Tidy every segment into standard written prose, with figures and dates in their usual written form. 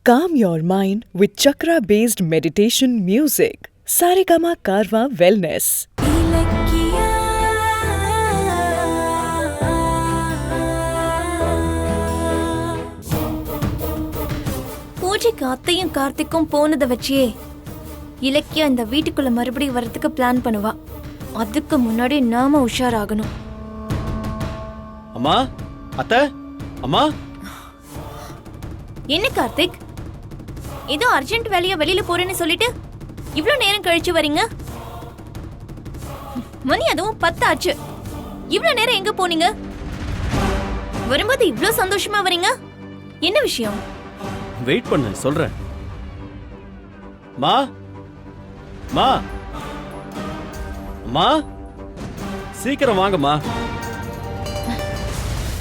Calm your mind with chakra-based meditation music. Saregama Karwa Wellness. பூஜைக்கு அத்தையும் கார்த்திக்கும் போனதை வச்சே இலக்கியா இந்த வீட்டுக்குள்ள மறுபடியும் வரதுக்கு பிளான் பண்ணுவா. அதுக்கு முன்னாடி நாம உஷாராகணும். அம்மா, அத்தை, அம்மா. என்ன கார்த்திக், ஏதோ அர்ஜென்ட் வேலையா வெளியில போறேன்னு சொல்லிட்டு இவ்ளோ நேரம் கழிச்சு வரீங்க? மணி அதுவும் 10 ஆச்சு. இவ்ளோ நேரம் எங்க போனீங்க? வரும்போது இவ்ளோ சந்தோஷமா வரீங்க, என்ன விஷயம்? வெயிட் பண்ணு, சொல்றேன். மா, மா, மா, சீக்கிரம் வாங்கம்மா.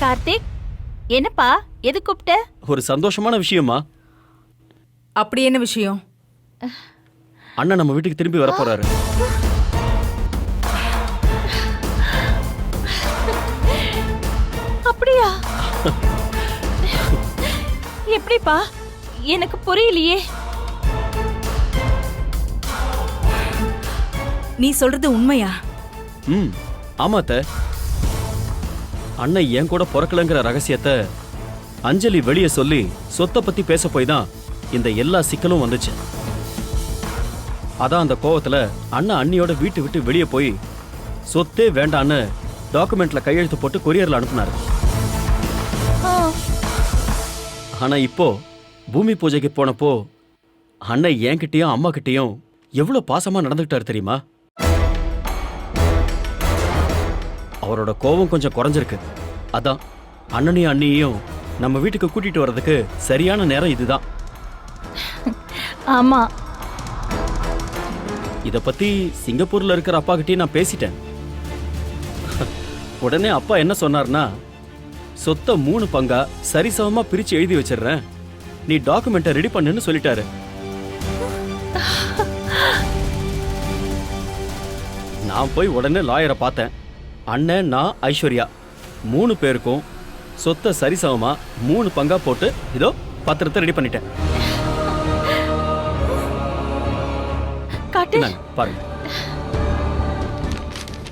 கார்த்திக், என்னப்பா, எது கூப்பிட்ட? ஒரு சந்தோஷமான விஷயமா. அப்படி என்ன விஷயம்? அண்ணன் நம்ம வீட்டுக்கு திரும்பி வர போறாரு. அப்படியா? எப்படிப்பா? எனக்கு புரியலையே. நீ சொல்றது உண்மையா? ஆமா அத்தை. அண்ணன் என் கூட பிறக்கலங்கிற ரகசியத்தை அஞ்சலி வெளியே சொல்லி சொத்தை பத்தி பேச போய் தான் இந்த எல்லா சிக்கலும் வந்துச்சு. அதான் அந்த கோவத்துல அண்ணன் அண்ணியோட வீட்டு விட்டு வெளியே போய் சொத்தே வேண்டான்னு டாக்குமெண்ட்ல கையெழுத்து போட்டு கொரியர்ல அனுப்புனாரு. ஆனா இப்போ பூமி பூஜைக்கு போனப்போ அண்ணன் என்கிட்டயும் அம்மா கிட்டயும் எவ்வளவு பாசமா நடந்துகிட்டாரு தெரியுமா? அவரோட கோபம் கொஞ்சம் குறைஞ்சிருக்கு. அதான் அண்ணனையும் அண்ணியையும் நம்ம வீட்டுக்கு கூட்டிட்டு வர்றதுக்கு சரியான நேரம் இதுதான். ஆமா, இத பத்தி சிங்கப்பூர்ல இருக்கிற அப்பா கிட்டே நான் பேசிட்டேன். உடனே அப்பா என்ன சொன்னார்னா, சொத்தை 3 பங்கா சரிசமமா பிரிச்சு எழுதி வச்சிடுறேன், நீ டாக்குமெண்ட்டை ரெடி பண்ணுன்னு சொல்லிட்டாரு. நான் போய் உடனே லாயரை பார்த்தேன். அண்ணன், நான், ஐஸ்வர்யா 3 பேருக்கும் சொத்தை சரிசமமா 3 பங்கா போட்டு இதோ பத்திரத்தை ரெடி பண்ணிட்டேன். பாருங்க,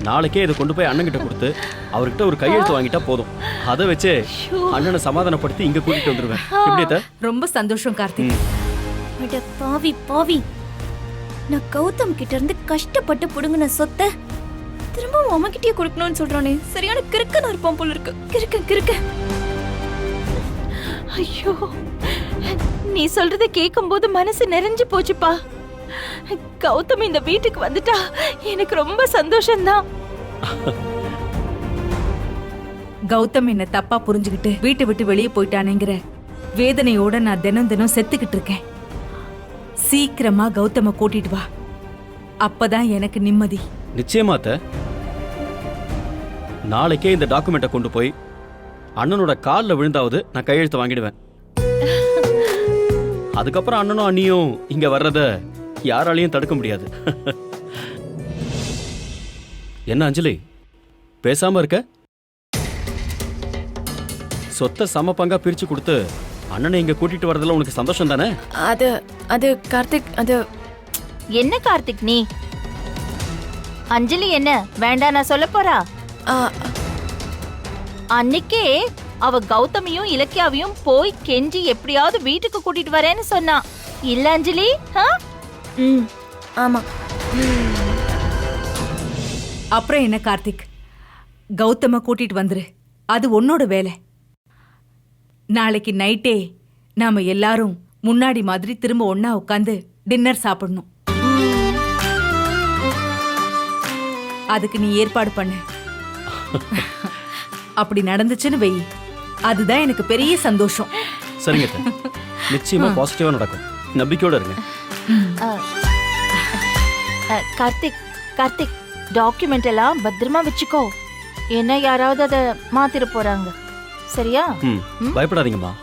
நாளைக்கே இதை கொண்டு போய் அண்ணன் கிட்ட கொடுத்து அவர்கிட்ட ஒரு கையெழுத்து வாங்கிட்டா போதும். அதை வச்சு அண்ணனை சமாதானப்படுத்தி இங்க கூட்டிட்டு வந்துருவேன். எப்படியா? ரொம்ப சந்தோஷம் கார்த்திக். அட பாவி பாவி, நான் கௌதம் கிட்ட இருந்து கஷ்டப்பட்டு புடுங்கின சொத்தை திரும்பவும் அம்மாக்கிட்டே கொடுக்கணும்னு சொல்றானே, சரியான கிறுக்கனா இருப்பான் போல இருக்கு. கிறுக்க ஐயோ, நீ சொல்றத கேட்கும்போது மனசு நிறைஞ்சு போச்சுப்பா. கௌதம் இந்த வீட்டுக்கு வந்துட்டா எனக்கு ரொம்ப சந்தோஷம்தான். கௌதம் என்ன தப்பா புரிஞ்சுக்கிட்டு வீட்டை விட்டு வெளியே போயிட்டானேங்கிற வேதனையோட நான் தினம் தினம் செத்துக்கிட்டு இருக்கேன். சீக்கிரமா கௌதம கூட்டிட்டு வா, அப்பதான் எனக்கு நிம்மதி. நிச்சயமா அத்தை. நாளைக்கே இந்த டாக்குமெண்ட்டை கொண்டு போய் அண்ணனோட காலில் விழுந்தாவது நான் கையெழுத்து வாங்கிடுவேன். அதுக்கப்புறம் அண்ணனும் அண்ணியும் இங்க வர்றத யாராலையும் தடுக்க முடியாது. என்ன அஞ்சலி, பேசாம இருக்க? சொத்தை சம பங்கா பிரிச்சு கொடுத்து அண்ணனை இங்க கூட்டிட்டு வரதுல உனக்கு சந்தோஷம் தானே? அது கார்த்திக், அது என்ன கார்த்திக், நீ அஞ்சலி என்ன வேண்டாம் நான் சொல்ல போறா? அன்னைக்கே அவ கௌதமியும் இலக்கியாவையும் போய் கெஞ்சி எப்படியாவது வீட்டுக்கு கூட்டிட்டு வரேன்னு சொன்னா இல்ல அஞ்சலி? ஆமா. அப்புறம் என்ன கார்த்திக், கௌதம கூட்டிட்டு வந்துரு, அது உன்னோட வேலை. நாளைக்கு நைட்டே நாம எல்லாரும் முன்னாடி மாதிரி திரும்ப ஒன்னா உட்காந்து டின்னர் சாப்பிடணும். அதுக்கு நீ ஏற்பாடு பண்ண. அப்படி நடந்துச்சுன்னு வை, அதுதான் எனக்கு பெரிய சந்தோஷம். சரிங்க, நிச்சயமா பாசிட்டிவா நடக்கும், நம்பிக்கையோட இருங்க. கார்த்திக், டாக்குமெண்ட் எல்லாம் பத்திரமா வச்சுக்கோ, என்ன யாராவது அதை மாத்திர போறாங்க, சரியா? பயப்படாதீங்கம்மா.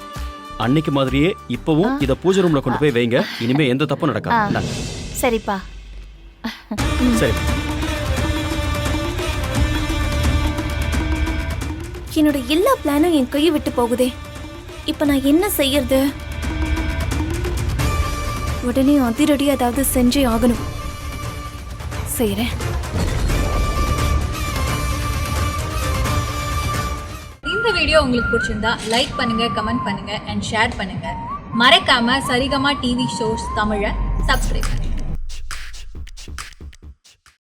அன்னைக்கு மாதிரியே இப்பவும் இத பூஜை ரூம்ல கொண்டு போய் வைங்க. இனிமே எந்த தப்பும் நடக்காது. சரிப்பா. சரி. என்னோட எல்லா பிளானும் என் கையை விட்டு போகுதே. இப்ப நான் என்ன செய்யறது? உடனே அதிரடி ஏதாவது செஞ்சே ஆகணும். செய்றேன். இந்த வீடியோ உங்களுக்கு பிடிச்சிருந்தா லைக் பண்ணுங்க, கமெண்ட் பண்ணுங்க அண்ட் ஷேர் பண்ணுங்க. மறக்காம சரிகமா டிவி ஷோஸ் தமிழை சப்ஸ்கிரைப் பண்ணுங்க.